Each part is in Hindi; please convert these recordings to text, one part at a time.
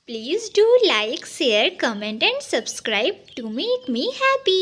Please do like, share, comment and subscribe to make me happy.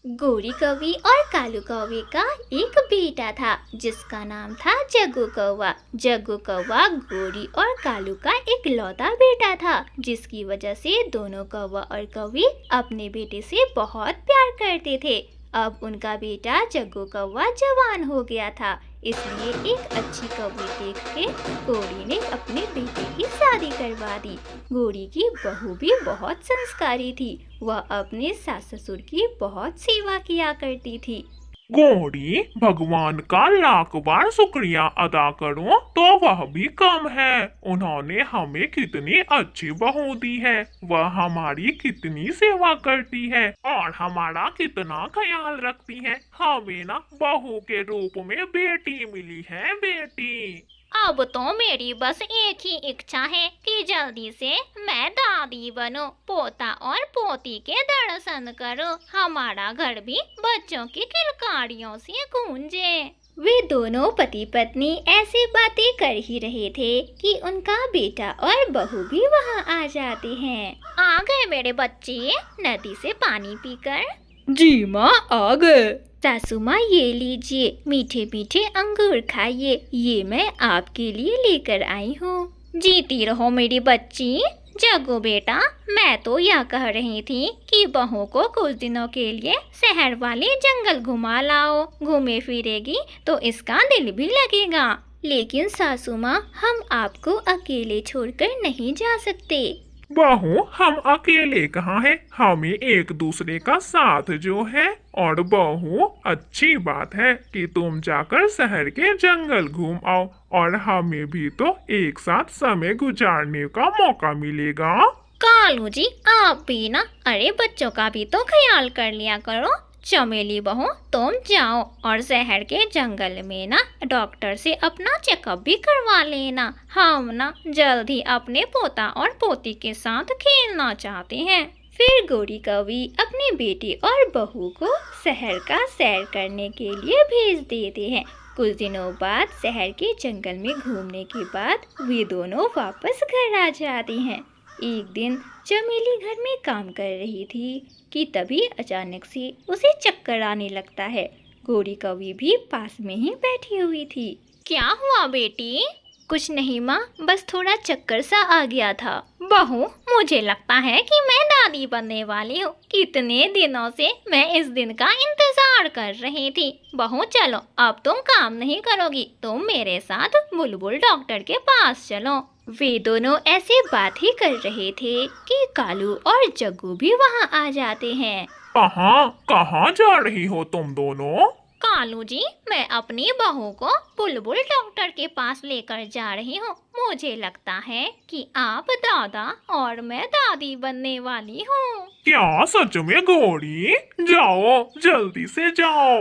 गोरी कौवी और कालू कौवे का एक बेटा था जिसका नाम था जग्गू कौवा। जग्गू कौवा गोरी और कालू का एक लौता बेटा था, जिसकी वजह से दोनों कौवा और कौवी अपने बेटे से बहुत प्यार करते थे। अब उनका बेटा जग्गू कौवा जवान हो गया था, इसलिए एक अच्छी कौवी देख के गोरी ने अपने बेटे की शादी करवा दी। गोरी की बहू भी बहुत संस्कारी थी, वह अपने सास ससुर की बहुत सेवा किया करती थी। गौरी, भगवान का लाख बार शुक्रिया अदा करो तो वह भी कम है। उन्होंने हमें कितनी अच्छी बहू दी है, वह हमारी कितनी सेवा करती है और हमारा कितना ख्याल रखती है। हमें ना बहू के रूप में बेटी मिली है, बेटी। अब तो मेरी बस एक ही इच्छा है कि जल्दी से मैं दादी बनूं, पोता और पोती के दर्शन करूं, हमारा घर भी बच्चों की किलकारियों से गूंजे। वे दोनों पति पत्नी ऐसे बातें कर ही रहे थे कि उनका बेटा और बहू भी वहां आ जाते हैं। आ गए मेरे बच्चे नदी से पानी पीकर? जी माँ, आ गए। सासू माँ, ये लीजिए मीठे मीठे अंगूर खाइए, ये मैं आपके लिए लेकर आई हूँ। जीती रहो मेरी बच्ची। जग्गू बेटा, मैं तो यह कह रही थी कि बहू को कुछ दिनों के लिए शहर वाले जंगल घुमा लाओ, घूमे फिरेगी तो इसका दिल भी लगेगा। लेकिन सासू माँ, हम आपको अकेले छोड़कर नहीं जा सकते। बहू, हम अकेले कहाँ हैं? हमें एक दूसरे का साथ जो है। और बहू, अच्छी बात है कि तुम जाकर शहर के जंगल घूम आओ और हमें भी तो एक साथ समय गुजारने का मौका मिलेगा। कालू जी, आप भी ना, अरे बच्चों का भी तो ख्याल कर लिया करो। चमेली बहू, तुम जाओ और शहर के जंगल में ना डॉक्टर से अपना चेकअप भी करवा लेना। हम ना जल्द ही अपने पोता और पोती के साथ खेलना चाहते हैं। फिर गोरी कौवी अपने बेटे और बहू को शहर का सैर करने के लिए भेज देते हैं। कुछ दिनों बाद शहर के जंगल में घूमने के बाद वे दोनों वापस घर आ जाते हैं। एक दिन चमेली घर में काम कर रही थी कि तभी अचानक से उसे चक्कर आने लगता है। गोरी कौवी भी पास में ही बैठी हुई थी। क्या हुआ बेटी? कुछ नहीं माँ, बस थोड़ा चक्कर सा आ गया था। बहू, मुझे लगता है कि मैं दादी बनने वाली हूँ। कितने दिनों से मैं इस दिन का इंतजार कर रही थी। बहू चलो, अब तुम काम नहीं करोगी, तुम मेरे साथ बुलबुल डॉक्टर के पास चलो। वे दोनों ऐसे बात ही कर रहे थे कि कालू और जग्गू भी वहाँ आ जाते हैं। कहाँ कहाँ जा रही हो तुम दोनों? कालू जी, मैं अपनी बहू को बुलबुल डॉक्टर के पास लेकर जा रही हूँ। मुझे लगता है कि आप दादा और मैं दादी बनने वाली हूँ। क्या सच में गौरी? जाओ, जल्दी से जाओ।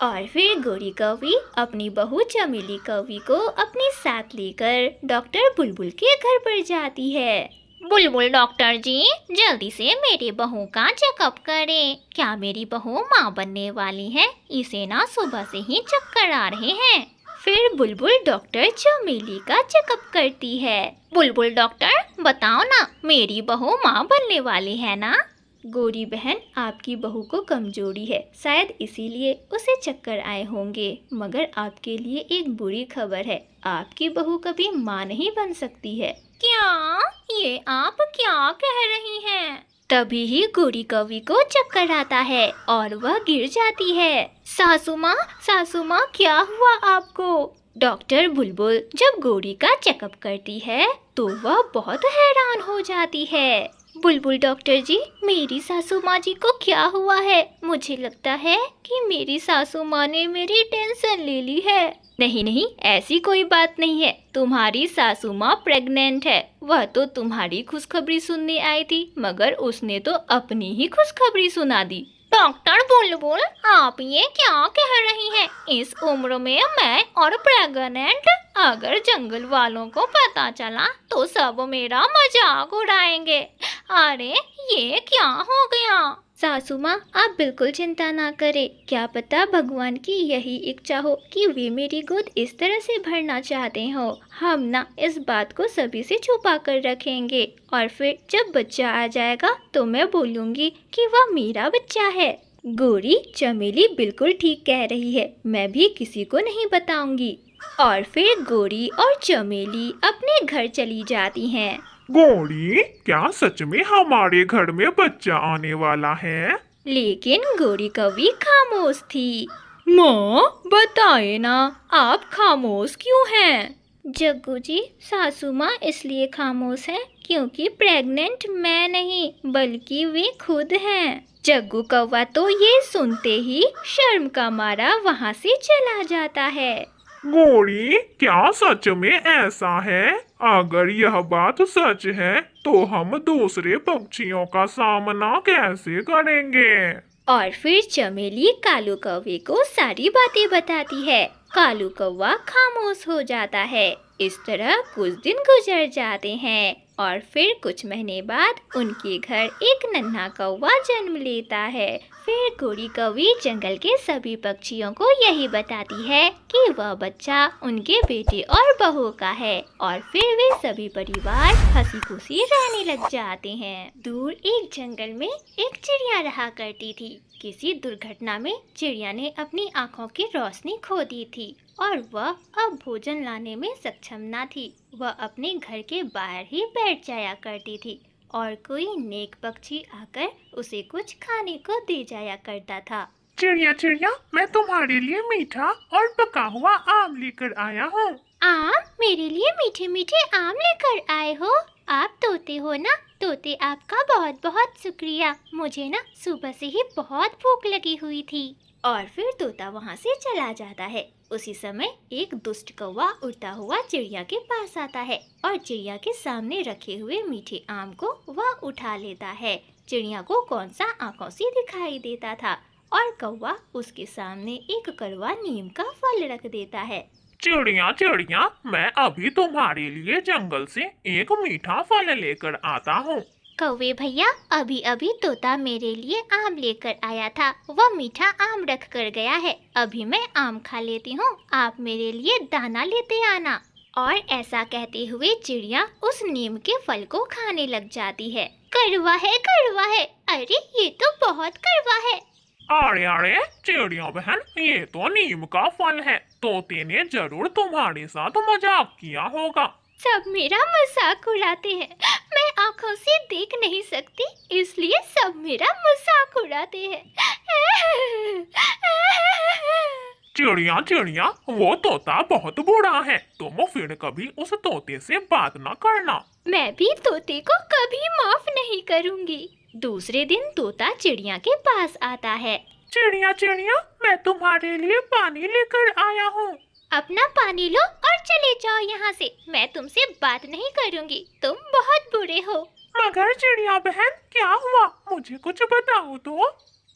और फिर गोरी कौवी अपनी बहू चमेली कौवी को अपने साथ लेकर डॉक्टर बुलबुल के घर पर जाती है। बुलबुल डॉक्टर जी, जल्दी से मेरी बहू का चेकअप करें। क्या मेरी बहू माँ बनने वाली है? इसे ना सुबह से ही चक्कर आ रहे हैं। फिर बुलबुल डॉक्टर चमेली का चेकअप करती है। बुलबुल डॉक्टर, बताओ ना, मेरी बहू माँ बनने वाली है ना? गोरी बहन, आपकी बहू को कमजोरी है, शायद इसीलिए उसे चक्कर आए होंगे। मगर आपके लिए एक बुरी खबर है, आपकी बहू कभी माँ नहीं बन सकती है। क्या? ये आप क्या कह रही हैं? तभी ही गोरी कौवी को चक्कर आता है और वह गिर जाती है। सासू माँ, क्या हुआ आपको? डॉक्टर बुलबुल जब गोरी का चेकअप करती है तो वह बहुत हैरान हो जाती है। बुलबुल डॉक्टर जी, मेरी सासू माँ जी को क्या हुआ है? मुझे लगता है कि मेरी सासू माँ ने मेरी टेंशन ले ली है। नहीं, ऐसी कोई बात नहीं है। तुम्हारी सासू माँ प्रेग्नेंट है। वह तो तुम्हारी खुशखबरी सुनने आई थी, मगर उसने तो अपनी ही खुशखबरी सुना दी। डॉक्टर बुलबुल, आप ये क्या कह रही हैं? इस उम्र में मैं और प्रेग्नेंट? अगर जंगल वालों को पता चला तो सब मेरा मजाक उड़ाएंगे। अरे ये क्या हो गया? सासू माँ, आप बिल्कुल चिंता ना करें। क्या पता भगवान की यही इच्छा हो कि वे मेरी गोद इस तरह से भरना चाहते हो। हम ना इस बात को सभी से छुपा कर रखेंगे और फिर जब बच्चा आ जाएगा तो मैं बोलूँगी कि वह मेरा बच्चा है। गोरी, चमेली बिल्कुल ठीक कह रही है, मैं भी किसी को नहीं बताऊंगी। और फिर गोरी और चमेली अपने घर चली जाती हैं। गौरी, क्या सच में हमारे घर में बच्चा आने वाला है? लेकिन गोरी कौवी खामोश थी। माँ बताए ना, आप खामोश क्यों हैं? जग्गू जी, सासू माँ इसलिए खामोश है क्योंकि प्रेग्नेंट मैं नहीं बल्कि वे खुद हैं। जग्गू कौवा तो ये सुनते ही शर्म का मारा वहाँ से चला जाता है। गौरी, क्या सच में ऐसा है? अगर यह बात सच है तो हम दूसरे पक्षियों का सामना कैसे करेंगे? और फिर चमेली कालू कौवे को सारी बातें बताती है। कालू कौवा खामोश हो जाता है। इस तरह कुछ दिन गुजर जाते हैं और फिर कुछ महीने बाद उनके घर एक नन्हा कौवा जन्म लेता है। फिर गोरी कौवी जंगल के सभी पक्षियों को यही बताती है कि वह बच्चा उनके बेटे और बहू का है और फिर वे सभी परिवार हंसी खुशी रहने लग जाते हैं। दूर एक जंगल में एक चिड़िया रहा करती थी। किसी दुर्घटना में चिड़िया ने अपनी आँखों की रोशनी खो दी थी और वह अब भोजन लाने में सक्षम न थी। वह अपने घर के बाहर ही बैठ जाया करती थी और कोई नेक पक्षी आकर उसे कुछ खाने को दे जाया करता था। चिड़िया चिड़िया, मैं तुम्हारे लिए मीठा और पका हुआ आम लेकर आया हूँ। आम? मेरे लिए मीठे मीठे आम लेकर आए हो? आप तोते हो ना? तोते, आपका बहुत बहुत शुक्रिया। मुझे ना सुबह से ही बहुत भूख लगी हुई थी। और फिर तोता वहाँ से चला जाता है। उसी समय एक दुष्ट कौवा उड़ता हुआ चिड़िया के पास आता है और चिड़िया के सामने रखे हुए मीठे आम को वह उठा लेता है। चिड़िया को कौन सा आंखों से दिखाई देता था और कौवा उसके सामने एक कड़वा नीम का फल रख देता है। चिड़िया चिड़िया, मैं अभी तुम्हारे लिए जंगल से एक मीठा फल लेकर आता हूँ। कौवे भैया, अभी अभी तोता मेरे लिए आम लेकर आया था। वह मीठा आम रख कर गया है। अभी मैं आम खा लेती हूँ, आप मेरे लिए दाना लेते आना। और ऐसा कहते हुए चिड़िया उस नीम के फल को खाने लग जाती है। कड़वा है, कड़वा है। अरे ये तो बहुत कड़वा है। अरे अरे चिड़िया बहन, ये तो नीम का फल है। तोते ने जरूर तुम्हारे साथ मजाक किया होगा। सब मेरा मजाक उड़ाते हैं। मैं आँखों से देख नहीं सकती, इसलिए सब मेरा मजाक उड़ाते हैं। चिड़िया चिड़िया, वो तोता बहुत बुरा है। तुम फिर कभी उस तोते से बात न करना। मैं भी तोते को कभी माफ नहीं करूँगी। दूसरे दिन तोता चिड़िया के पास आता है। चिड़िया चिड़िया, मैं तुम्हारे लिए पानी लेकर आया हूँ। अपना पानी लो और चले जाओ यहाँ से। मैं तुमसे बात नहीं करूँगी, तुम बहुत बुरे हो। मगर चिड़िया बहन, क्या हुआ? मुझे कुछ बताओ तो।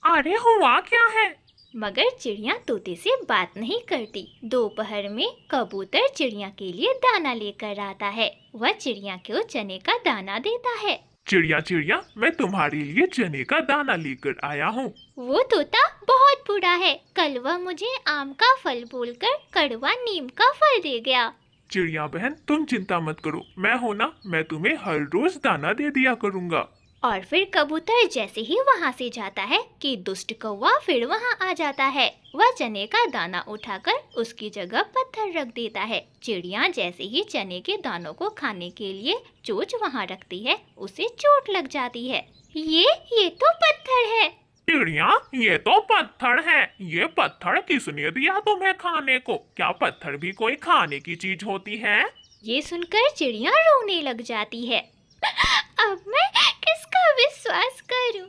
अरे हुआ क्या है? मगर चिड़िया तोते से बात नहीं करती। दोपहर में कबूतर चिड़िया के लिए दाना लेकर आता है। वह चिड़िया को चने का दाना देता है। चिड़िया चिड़िया, मैं तुम्हारे लिए चने का दाना लेकर आया हूँ। वो तोता बहुत बुरा है। कल वह मुझे आम का फल बोलकर कड़वा नीम का फल दे गया। चिड़िया बहन, तुम चिंता मत करो, मैं हूँ ना, मैं तुम्हें हर रोज दाना दे दिया करूँगा। और फिर कबूतर जैसे ही वहाँ से जाता है कि दुष्ट कौवा फिर वहाँ आ जाता है। वह चने का दाना उठाकर उसकी जगह पत्थर रख देता है। चिड़िया जैसे ही चने के दानों को खाने के लिए चोंच वहाँ रखती है, उसे चोट लग जाती है। ये तो पत्थर है। चिड़िया, ये तो पत्थर है। ये पत्थर किसने दिया तुम्हें खाने को? क्या पत्थर भी कोई खाने की चीज होती है? ये सुनकर चिड़िया रोने लग जाती है। अब मैं किसका विश्वास करूं?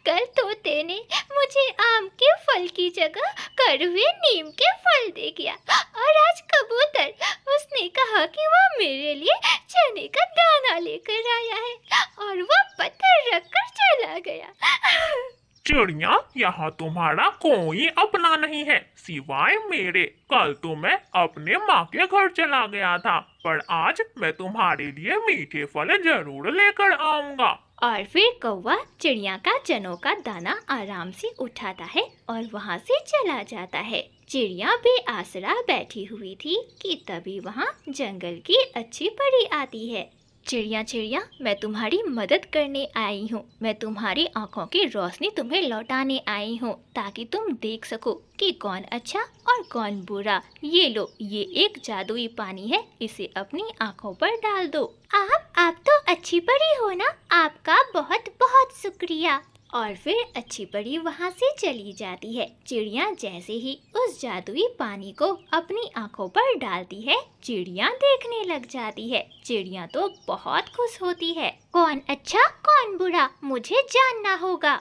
कल तोते ने मुझे आम के फल की जगह कड़वे नीम के फल दे दिया और आज कबूतर, उसने कहा कि वह मेरे लिए चने का दाना लेकर आया है और वह पत्थर रखकर चला गया। चिड़िया, यहाँ तुम्हारा कोई अपना नहीं है सिवाय मेरे। कल तो मैं अपने माँ के घर चला गया था, पर आज मैं तुम्हारे लिए मीठे फल जरूर लेकर आऊंगा। और फिर कौवा चिड़िया का चनों का दाना आराम से उठाता है और वहाँ से चला जाता है। चिड़िया बेआसरा बैठी हुई थी कि तभी वहाँ जंगल की अच्छी परी आती है। चिड़िया चिड़िया, मैं तुम्हारी मदद करने आई हूँ। मैं तुम्हारी आँखों की रोशनी तुम्हें लौटाने आई हूँ, ताकि तुम देख सको कि कौन अच्छा और कौन बुरा। ये लो, ये एक जादुई पानी है, इसे अपनी आँखों पर डाल दो। आप तो अच्छी परी हो ना, आपका बहुत बहुत शुक्रिया। और फिर अच्छी परी वहाँ से चली जाती है। चिड़िया जैसे ही उस जादुई पानी को अपनी आंखों पर डालती है, चिड़िया देखने लग जाती है। चिड़िया तो बहुत खुश होती है। कौन अच्छा कौन बुरा मुझे जानना होगा।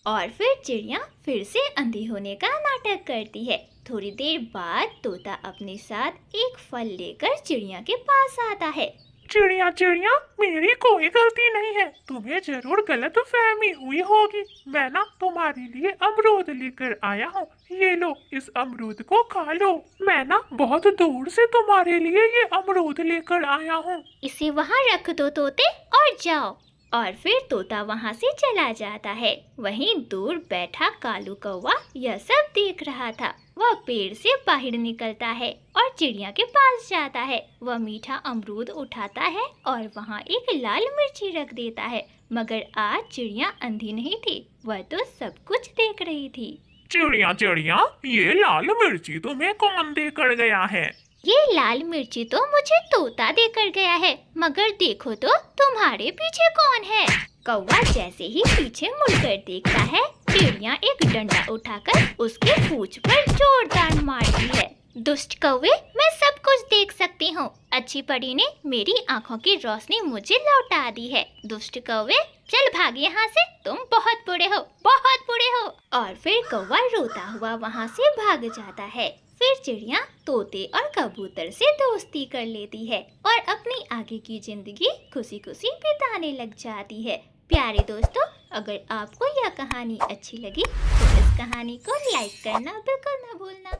और फिर चिड़िया फिर से अंधी होने का नाटक करती है। थोड़ी देर बाद तोता अपने साथ एक फल लेकर चिड़िया के पास आता है। चिड़िया चिड़िया, मेरी कोई गलती नहीं है, तुम्हें जरूर गलतफहमी हुई होगी। मैं ना तुम्हारे लिए अमरूद लेकर आया हूँ, ये लो, इस अमरूद को खा लो। मैं ना बहुत दूर से तुम्हारे लिए ये अमरूद लेकर आया हूँ। इसे वहाँ रख दो तोते और जाओ। और फिर तोता वहाँ से चला जाता है। वहीं दूर बैठा कालू कौवा यह सब देख रहा था। वह पेड़ से बाहर निकलता है और चिड़िया के पास जाता है। वह मीठा अमरूद उठाता है और वहाँ एक लाल मिर्ची रख देता है। मगर आज चिड़िया अंधी नहीं थी, वह तो सब कुछ देख रही थी। चिड़िया चिड़िया, ये लाल मिर्ची तुम्हें कौन देकर गया है? ये लाल मिर्ची तो मुझे तोता देकर गया है, मगर देखो तो तुम्हारे पीछे कौन है। कौवा जैसे ही पीछे मुड़कर देखता है, चिड़िया एक डंडा उठाकर उसके पूंछ पर जोरदार मारती है। दुष्ट कौवे, मैं सब कुछ देख सकती हूँ। अच्छी परी ने मेरी आँखों की रोशनी मुझे लौटा दी है। दुष्ट कौवे, चल भाग यहाँ से, तुम बहुत बुरे हो, बहुत बुरे हो। और फिर कौवा रोता हुआ वहाँ से भाग जाता है। फिर चिड़िया तोते और कबूतर से दोस्ती कर लेती है और अपनी आगे की जिंदगी खुशी खुशी बिताने लग जाती है। प्यारे दोस्तों, अगर आपको यह कहानी अच्छी लगी तो इस कहानी को लाइक करना बिल्कुल न भूलना।